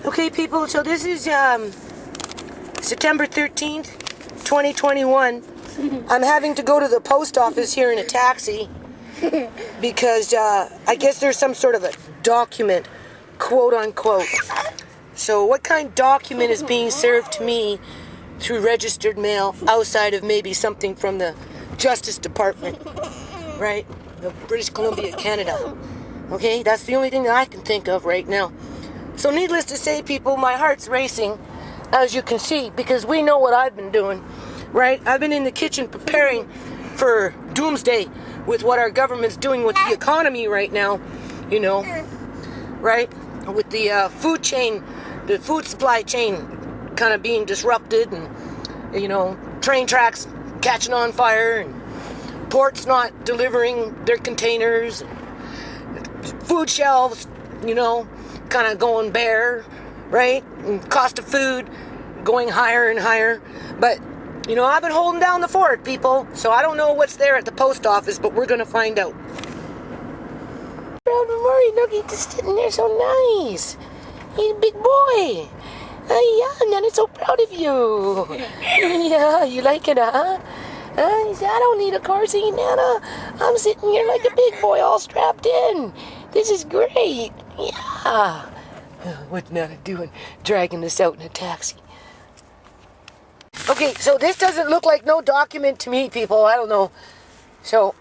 Okay, people, so this is September 13th, 2021. I'm having to go to the post office here in a taxi because I guess there's some sort of a document, quote unquote. So what kind of document is being served to me through registered mail outside of maybe something from the Justice Department, right? Of British Columbia, Canada. Okay, that's the only thing that I can think of right now. So needless to say, people, my heart's racing, as you can see, because we know what I've been doing, right? I've been in the kitchen preparing for doomsday with what our government's doing with the economy right now, you know, right? With the food chain, the food supply chain kind of being disrupted and, you know, train tracks catching on fire and ports not delivering their containers, and food shelves, you know, kind of going bare, right? And cost of food going higher and higher. But, you know, I've been holding down the fort, people. So I don't know what's there at the post office, but we're going to find out. Brother Murray, look, he's just sitting there so nice. He's a big boy. Yeah, Nana's so proud of you. Yeah, you like it, huh? He said, I don't need a car seat, Nana. I'm sitting here like a big boy all strapped in. This is great. Yeah. What's Nana doing? Dragging us out in a taxi. Okay, so this doesn't look like no document to me, people. I don't know. So,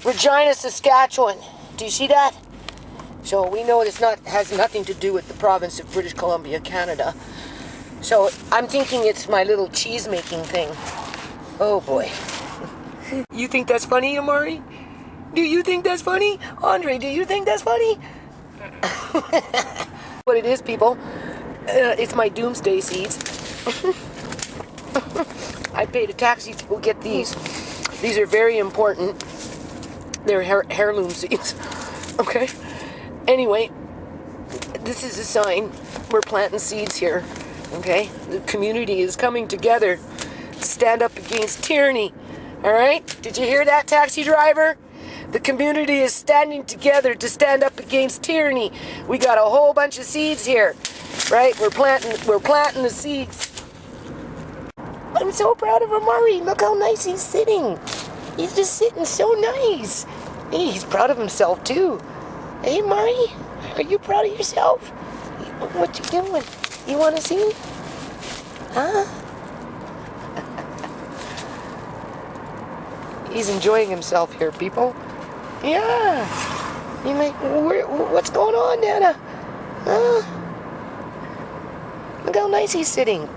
Regina, Saskatchewan. Do you see that? So we know it's not has nothing to do with the province of British Columbia, Canada. So I'm thinking it's my little cheese making thing. Oh boy. You think that's funny, Amari? Do you think that's funny? Andre, do you think that's funny? What it is, people, it's my doomsday seeds. I paid a taxi to go get these. These are very important. They're heirloom seeds. Okay? Anyway, this is a sign. We're planting seeds here. Okay? The community is coming together to stand up against tyranny. Alright? Did you hear that, taxi driver? The community is standing together to stand up against tyranny. We got a whole bunch of seeds here. Right? We're planting the seeds. I'm so proud of Amari. Look how nice he's sitting. He's just sitting so nice. Hey, he's proud of himself too. Hey, Amari, are you proud of yourself? What you doing? You want to see? Huh? He's enjoying himself here, people. Yeah. You like, what's going on, Nana? Huh? Look how nice he's sitting.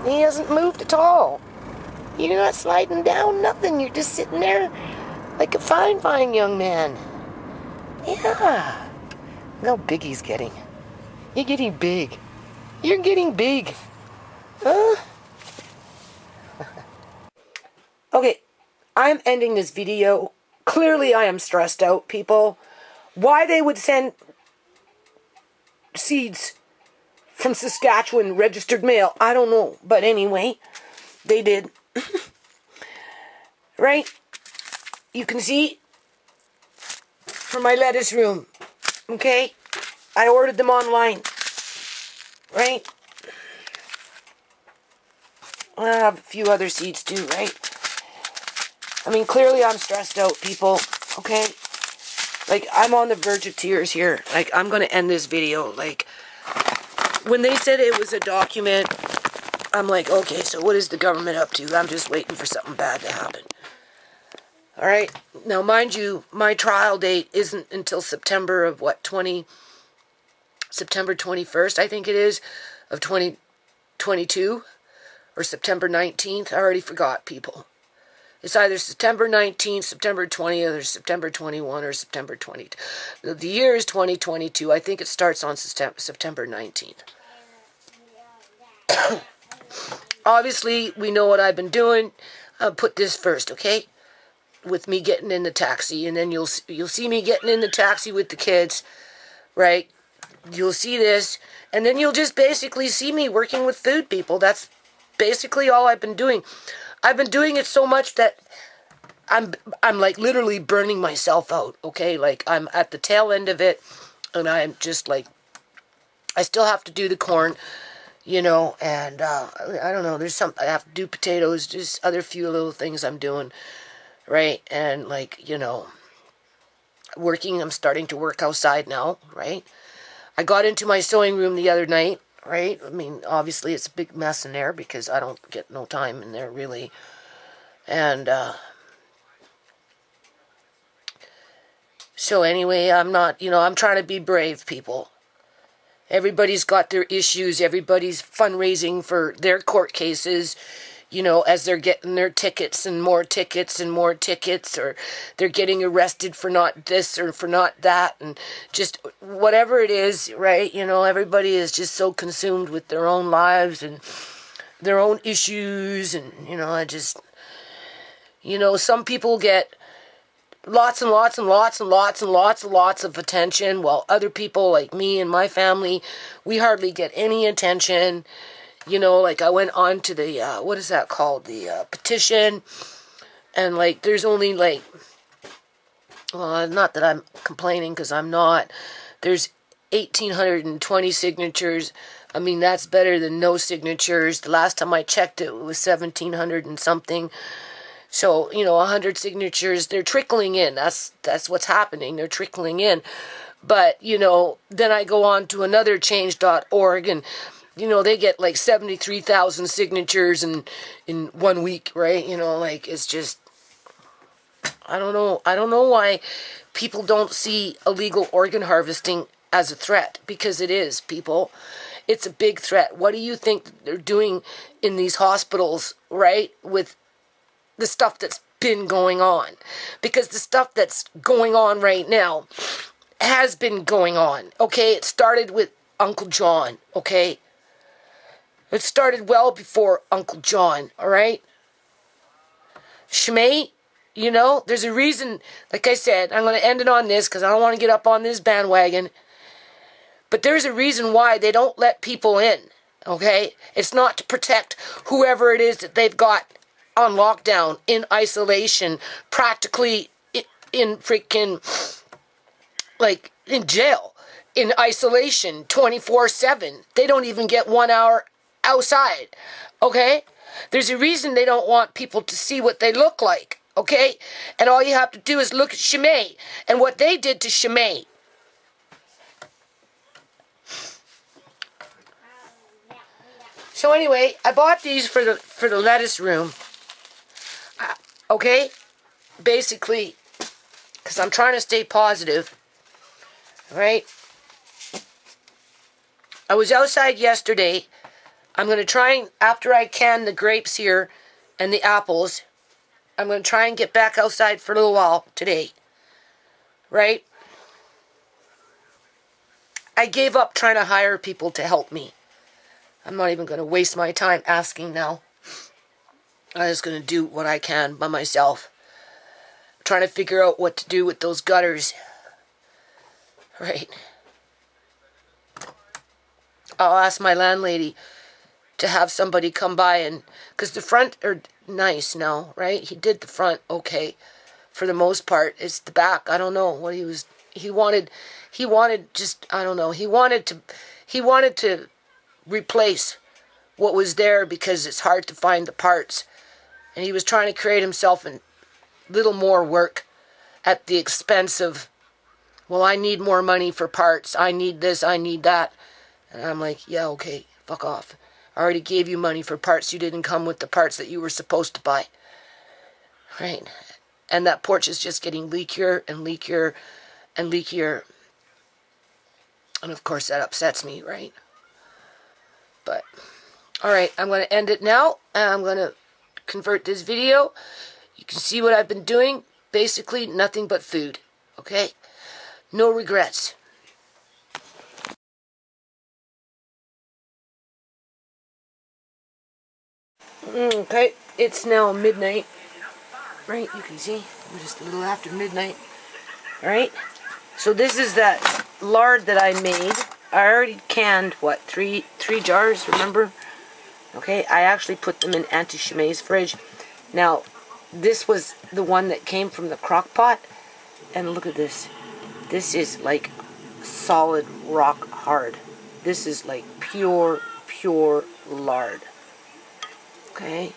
He hasn't moved at all. You're not sliding down, nothing. You're just sitting there like a fine young man. Yeah. Look how big he's getting. You're getting big. You're getting big. Huh? Okay, I'm ending this video. Clearly I am stressed out, people. Why they would send seeds from Saskatchewan registered mail, I don't know. But anyway, they did. Right? You can see for my lettuce room. Okay? I ordered them online. Right? I have a few other seeds too, right? I mean, clearly I'm stressed out, people. Okay? Like, I'm on the verge of tears here. Like, I'm going to end this video. Like, when they said it was a document, I'm like, okay, so what is the government up to? I'm just waiting for something bad to happen. Alright? Now, mind you, my trial date isn't until September of what, September 21st, I think it is, of 2022, or September 19th. I already forgot, people. It's either September 19th, September 20th, or September 21, or September 20th. The year is 2022. I think it starts on September 19th. Obviously, we know what I've been doing. I'll put this first, okay? With me getting in the taxi, and then you'll see me getting in the taxi with the kids, right? You'll see this, and then you'll just basically see me working with food, people. That's basically all I've been doing. I've been doing it so much that I'm like literally burning myself out, okay? Like, I'm at the tail end of it. And I'm just like, I still have to do the corn, you know, and I don't know, there's I have to do potatoes, just other few little things I'm doing, right? And like, you know, I'm starting to work outside now, right? I got into my sewing room the other night, right? I mean, obviously it's a big mess in there because I don't get no time in there really. And so anyway, I'm not, you know, I'm trying to be brave, people. Everybody's got their issues. Everybody's fundraising for their court cases, you know, as they're getting their tickets and more tickets and more tickets, or they're getting arrested for not this or for not that, and just whatever it is, right? You know, everybody is just so consumed with their own lives and their own issues, and, you know, you know, some people get lots and lots and lots and lots and lots and lots of attention, while other people like me and my family, we hardly get any attention. You know, like I went on to the, what is that called? The petition, and like there's only like, well, not that I'm complaining because I'm not, there's 1,820 signatures. I mean, that's better than no signatures. The last time I checked it was 1,700 and something. So, you know, 100 signatures, they're trickling in. That's what's happening. They're trickling in. But, you know, then I go on to another change.org, and, you know, they get like 73,000 signatures in 1 week, right? You know, like, it's just, I don't know. I don't know why people don't see illegal organ harvesting as a threat, because it is, people. It's a big threat. What do you think they're doing in these hospitals, right, with the stuff that's been going on? Because the stuff that's going on right now has been going on, okay? It started with Uncle John, okay? It started well before Uncle John, all right? ShaMay, you know, there's a reason, like I said, I'm going to end it on this because I don't want to get up on this bandwagon, but there's a reason why they don't let people in, okay? It's not to protect whoever it is that they've got on lockdown, in isolation, practically in freaking, like, in jail, in isolation, 24/7. They don't even get 1 hour outside, okay? There's a reason they don't want people to see what they look like, okay? And all you have to do is look at ShaMay and what they did to ShaMay. So anyway, I bought these for the lettuce room. Okay, basically, because I'm trying to stay positive, right? I was outside yesterday. I'm going to try and, after I can the grapes here and the apples, I'm going to try and get back outside for a little while today, right? I gave up trying to hire people to help me. I'm not even going to waste my time asking now. I'm just going to do what I can by myself. I'm trying to figure out what to do with those gutters. Right. I'll ask my landlady to have somebody come by, and because the front are nice now, right? He did the front okay for the most part. It's the back. I don't know what he wanted just, I don't know. He wanted to replace what was there because it's hard to find the parts. And he was trying to create himself a little more work at the expense of, well, I need more money for parts. I need this, I need that. And I'm like, yeah, okay, fuck off. I already gave you money for parts. You didn't come with the parts that you were supposed to buy. Right? And that porch is just getting leakier and leakier and leakier. And of course that upsets me, right? But, alright, I'm going to end it now. And I'm going to convert this video. You can see what I've been doing. Basically nothing but food. Okay? No regrets. Okay, it's now midnight. Right, you can see. I'm just a little after midnight. Alright? So this is that lard that I made. I already canned, what, three jars, remember? Okay, I actually put them in Auntie ShaMay's fridge. Now, this was the one that came from the crock pot. And look at this. This is like solid rock hard. This is like pure lard. Okay.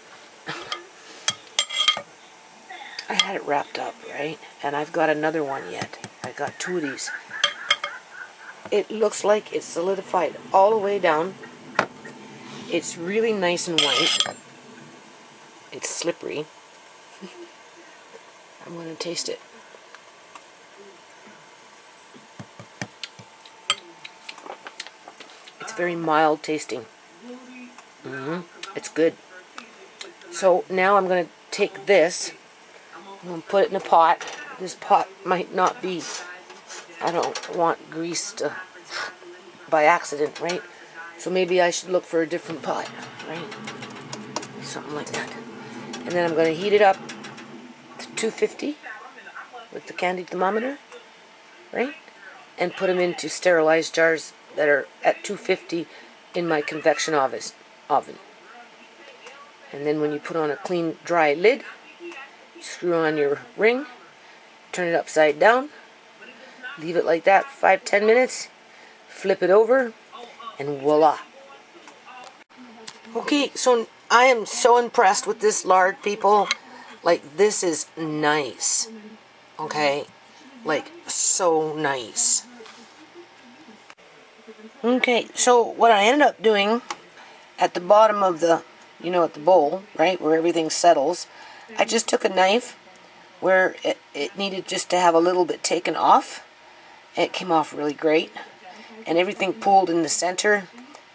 I had it wrapped up, right? And I've got another one yet. I got 2 of these. It looks like it's solidified all the way down. It's really nice and white. It's slippery. I'm going to taste it. It's very mild tasting. It's good. So now I'm going to take this. I'm going to put it in a pot. This pot might not be, I don't want grease to, by accident, right? So maybe I should look for a different pot, right? Something like that. And then I'm going to heat it up to 250 with the candy thermometer, right? And put them into sterilized jars that are at 250 in my convection oven. And then when you put on a clean, dry lid, screw on your ring, turn it upside down, leave it like that 5-10 minutes, flip it over, and voila. Okay, so I am so impressed with this lard, people. Like, this is nice. Okay? Like, so nice. Okay, so what I ended up doing at the bottom of the, at the bowl, right, where everything settles, I just took a knife where it needed just to have a little bit taken off. It came off really great. And everything pooled in the center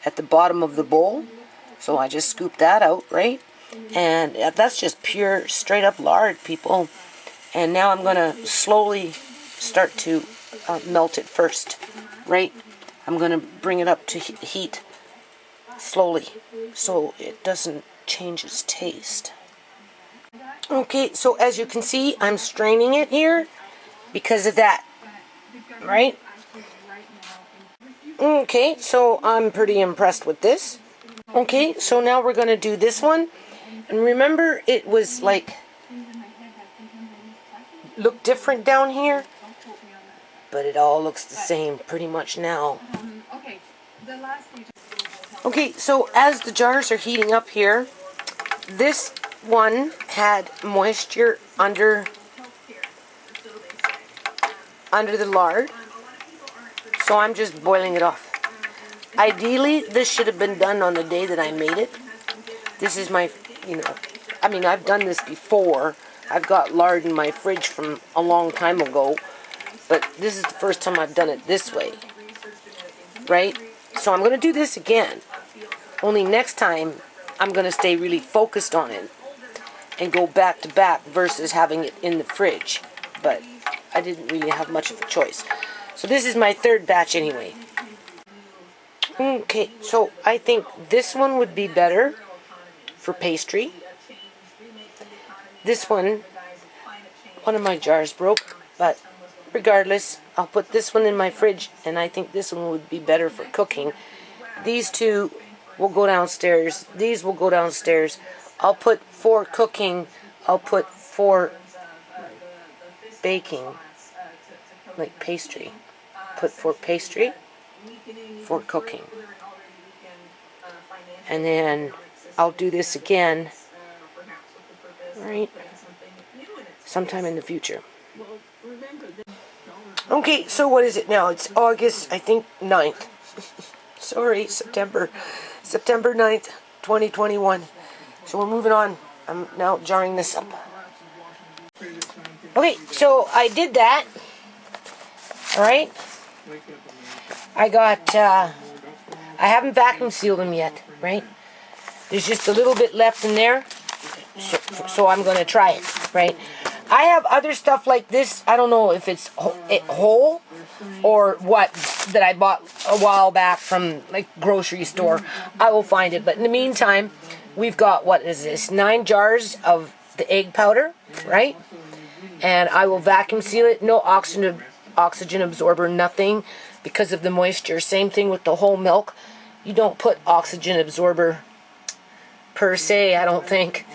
at the bottom of the bowl. So I just scooped that out, right? And that's just pure, straight up lard, people. And now I'm going to slowly start to melt it first, right? I'm going to bring it up to heat slowly so it doesn't change its taste. Okay, so as you can see, I'm straining it here because of that, right? Okay, so I'm pretty impressed with this. Okay, so now we're going to do this one. And remember, it was like, looked different down here, but it all looks the same pretty much now. Okay, so as the jars are heating up here, this one had moisture under the lard, so I'm just boiling it off. Ideally, this should have been done on the day that I made it. This is my, I mean, I've done this before. I've got lard in my fridge from a long time ago, but this is the first time I've done it this way, right? So I'm going to do this again, only next time I'm going to stay really focused on it and go back to back versus having it in the fridge, but I didn't really have much of a choice. So this is my third batch anyway. Okay, so I think this one would be better for pastry. This one of my jars broke, but regardless, I'll put this one in my fridge, and I think this one would be better for cooking. These two will go downstairs. These will go downstairs. I'll put for cooking. I'll put for baking, like pastry. Put for pastry, for cooking. And then I'll do this again, right, sometime in the future. Okay, so what is it now? It's August, I think, 9th. Sorry, September 9th, 2021. So we're moving on. I'm now jarring this up. Okay, so I did that. Alright. I got, I haven't vacuum sealed them yet, right? There's just a little bit left in there. So I'm going to try it, right? I have other stuff like this. I don't know if it's whole or what that I bought a while back from like grocery store. I will find it. But in the meantime, we've got, what is this, 9 jars of the egg powder, right? And I will vacuum seal it. No oxygen absorber, nothing, because of the moisture. Same thing with the whole milk. You don't put oxygen absorber per se, I don't think,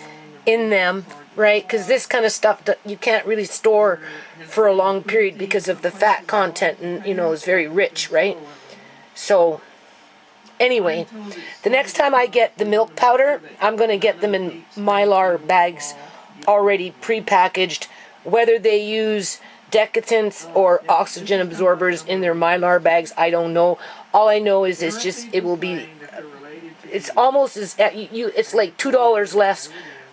in them right? Because this kind of stuff you can't really store for a long period because of the fat content, and you know, it's very rich, right? So anyway, the next time I get the milk powder, I'm going to get them in Mylar bags already pre-packaged. Whether they use decantants or oxygen absorbers in their Mylar bags, I don't know. All I know is it will be, it's almost as, it's like $2 less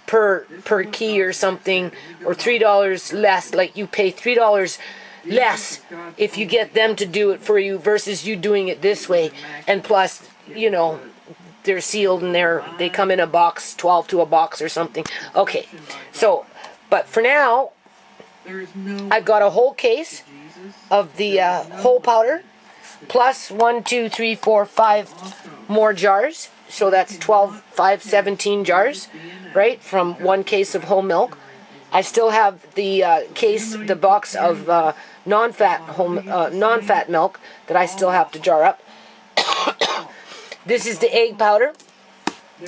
per key or something, or $3 less, like you pay $3 less if you get them to do it for you versus you doing it this way. And plus, you know, they're sealed and they come in a box, 12 to a box or something. Okay, so, but for now, I've got a whole case of the whole powder, plus 1, 2, 3, 4, 5 more jars. So that's 12, 5, 17 jars, right, from one case of whole milk. I still have the the box of non-fat milk that I still have to jar up. This is the egg powder.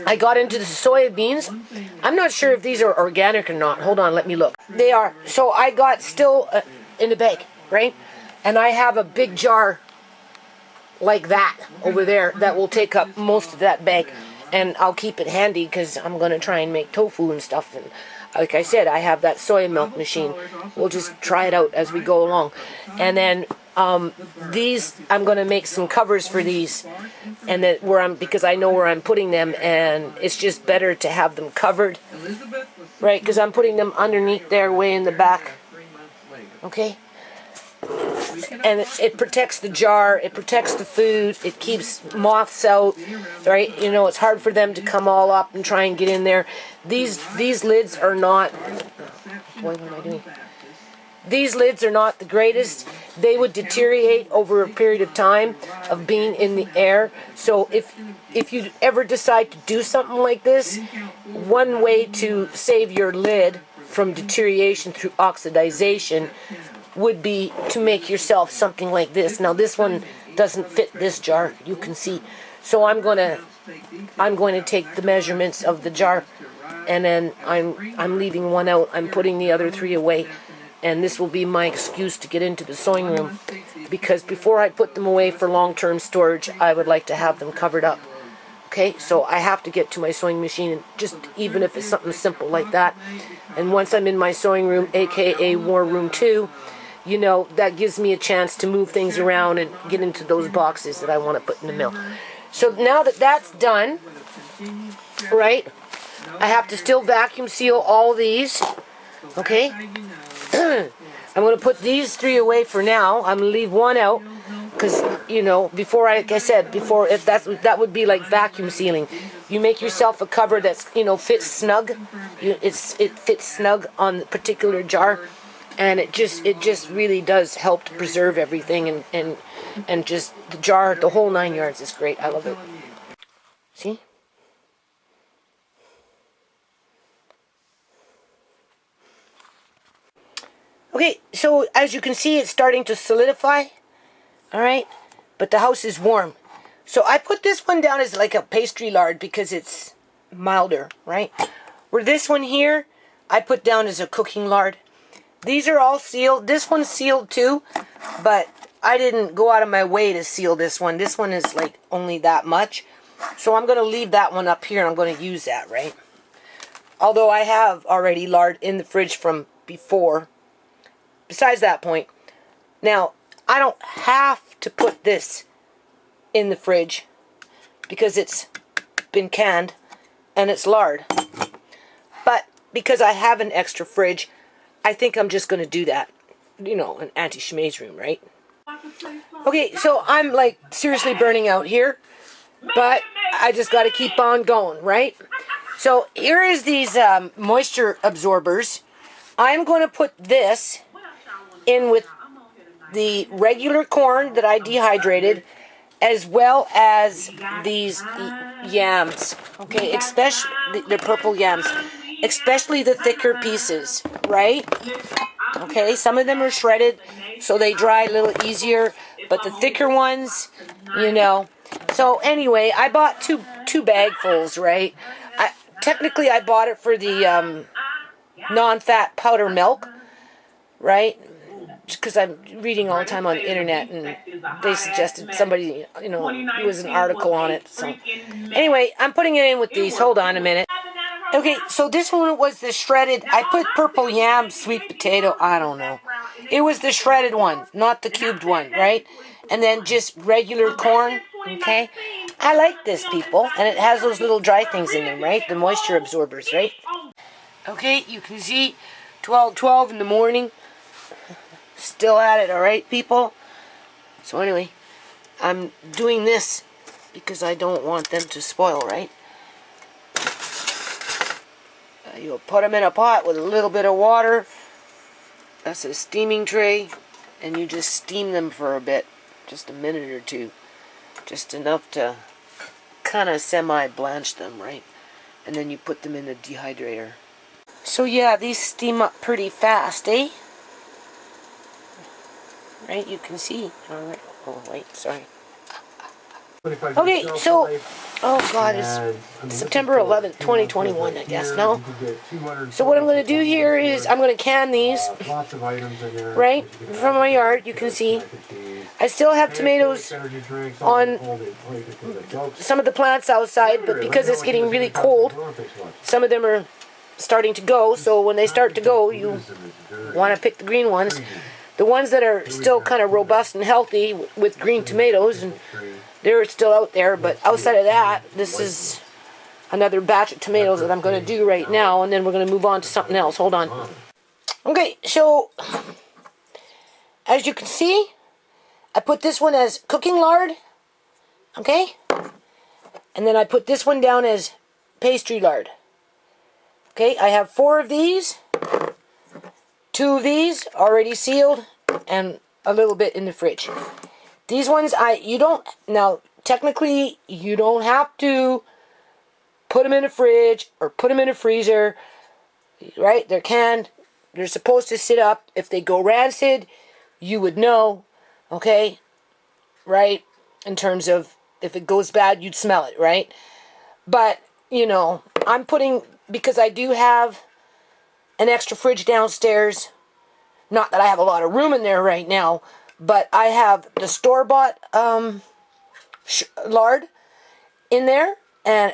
I got into the soybeans. I'm not sure if these are organic or not. Hold on, let me look. They are. So I got still in the bag, right? And I have a big jar like that over there that will take up most of that bag. And I'll keep it handy because I'm going to try and make tofu and stuff. And like I said, I have that soy milk machine. We'll just try it out as we go along. And then these, I'm going to make some covers for these, and then because I know where I'm putting them, and it's just better to have them covered, right? Because I'm putting them underneath there, way in the back. Okay. And it protects the jar, it protects the food, it keeps moths out, right? You know, it's hard for them to come all up and try and get in there. These lids are not, boy, what am I doing? These lids are not the greatest. They would deteriorate over a period of time of being in the air. So if you ever decide to do something like this, one way to save your lid from deterioration through oxidization would be to make yourself something like this. Now this one doesn't fit this jar, you can see. So I'm going to take the measurements of the jar, and then I'm leaving one out. I'm putting the other 3 away. And this will be my excuse to get into the sewing room, because before I put them away for long-term storage, I would like to have them covered up. Okay, so I have to get to my sewing machine, just even if it's something simple like that. And once I'm in my sewing room, aka War Room 2, you know, that gives me a chance to move things around and get into those boxes that I want to put in the mill. So now that that's done, right, I have to still vacuum seal all these, okay? I'm going to put these 3 away for now. I'm going to leave one out because, you know, like I said, if that would be like vacuum sealing. You make yourself a cover that's, you know, fits snug. It fits snug on the particular jar, and it just really does help to preserve everything, and just the jar, the whole 9 yards is great. I love it. See? Okay, so as you can see, it's starting to solidify, all right, but the house is warm. So I put this one down as like a pastry lard because it's milder, right? Where this one here, I put down as a cooking lard. These are all sealed. This one's sealed too, but I didn't go out of my way to seal this one. This one is like only that much. So I'm going to leave that one up here, and I'm going to use that, right? Although I have already lard in the fridge from before. Besides that point, now, I don't have to put this in the fridge because it's been canned and it's lard. But because I have an extra fridge, I think I'm just going to do that. You know, an Auntie ShaMay's room, right? Okay, so I'm like seriously burning out here, but I just got to keep on going, right? So here is these moisture absorbers. I'm going to put this in with the regular corn that I dehydrated, as well as these yams, okay, especially the purple yams, especially the thicker pieces, right? Okay, some of them are shredded, so they dry a little easier, but the thicker ones, you know. So anyway, I bought two bagfuls, right? Technically, I bought it for the non-fat powder milk, right? Because I'm reading all the time on the internet, and they suggested somebody, you know, there was an article on it. So anyway, I'm putting it in with these. Hold on a minute. Okay, so this one was the shredded. I put purple yam, sweet potato. I don't know. It was the shredded one, not the cubed one, right? And then just regular corn. Okay, I like this, people, and it has those little dry things in them, right? The moisture absorbers, right? Okay, you can see 12:12 in the morning. Still at it, all right, people? So anyway, I'm doing this because I don't want them to spoil, right? You'll put them in a pot with a little bit of water. That's a steaming tray, and you just steam them for a bit, just a minute or two. Just enough to kind of semi-blanch them, right? And then you put them in the dehydrator. So yeah, these steam up pretty fast, eh? Right, you can see. All right. Oh, wait, sorry. Okay, so, oh God, it's September 11th, 2021, I guess, no? So what I'm going to do here is I'm going to can these, right, from my yard, you can see. I still have tomatoes on some of the plants outside, but because it's getting really cold, some of them are starting to go, so when they start to go, you want to pick the green ones. The ones that are still kind of robust and healthy with green tomatoes, and they're still out there, but outside of that, this is another batch of tomatoes that I'm going to do right now, and then we're going to move on to something else. Hold on. Okay, so as you can see, I put this one as cooking lard, okay? And then I put this one down as pastry lard. Okay, I have 4 of these. 2 of these already sealed, and a little bit in the fridge. These ones, now technically you don't have to put them in a fridge or put them in a freezer, right? They're canned. They're supposed to sit up. If they go rancid, you would know, okay? Right? In terms of if it goes bad, you'd smell it, right? But, you know, I'm putting, because I do have an extra fridge downstairs. Not that I have a lot of room in there right now, but I have the store-bought lard in there, and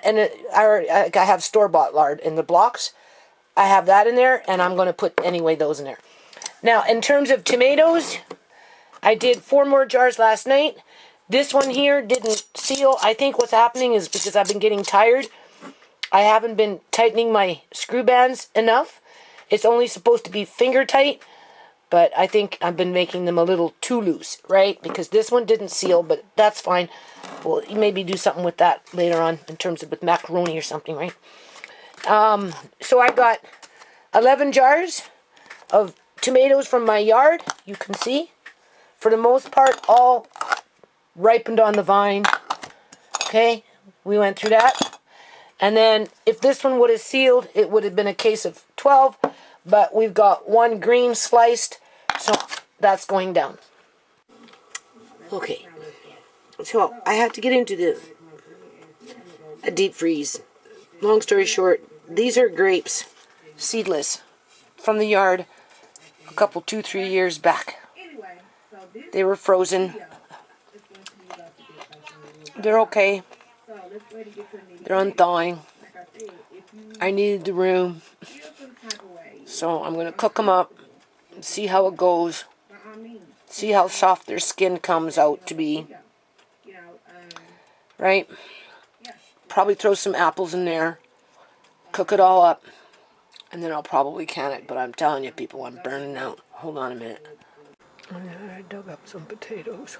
I have store-bought lard in the blocks. I have that in there, and I'm going to put those in there. Now, in terms of tomatoes, I did 4 more jars last night. This one here didn't seal. I think what's happening is because I've been getting tired. I haven't been tightening my screw bands enough. It's only supposed to be finger tight, but I think I've been making them a little too loose, right? Because this one didn't seal, but that's fine. We'll maybe do something with that later on in terms of with macaroni or something, right? So I got 11 jars of tomatoes from my yard. You can see, for the most part, all ripened on the vine. Okay, we went through that. And then if this one would have sealed, it would have been a case of 12. But we've got 1 green sliced, so that's going down. Okay, so I have to get into a deep freeze. Long story short, these are grapes, seedless, from the yard a couple, 2-3 years back. They were frozen. They're okay. They're unthawing. I needed the room. So I'm going to cook them up, and see how it goes, see how soft their skin comes out to be, right? Probably throw some apples in there, cook it all up, and then I'll probably can it. But I'm telling you, people, I'm burning out. Hold on a minute. I dug up some potatoes.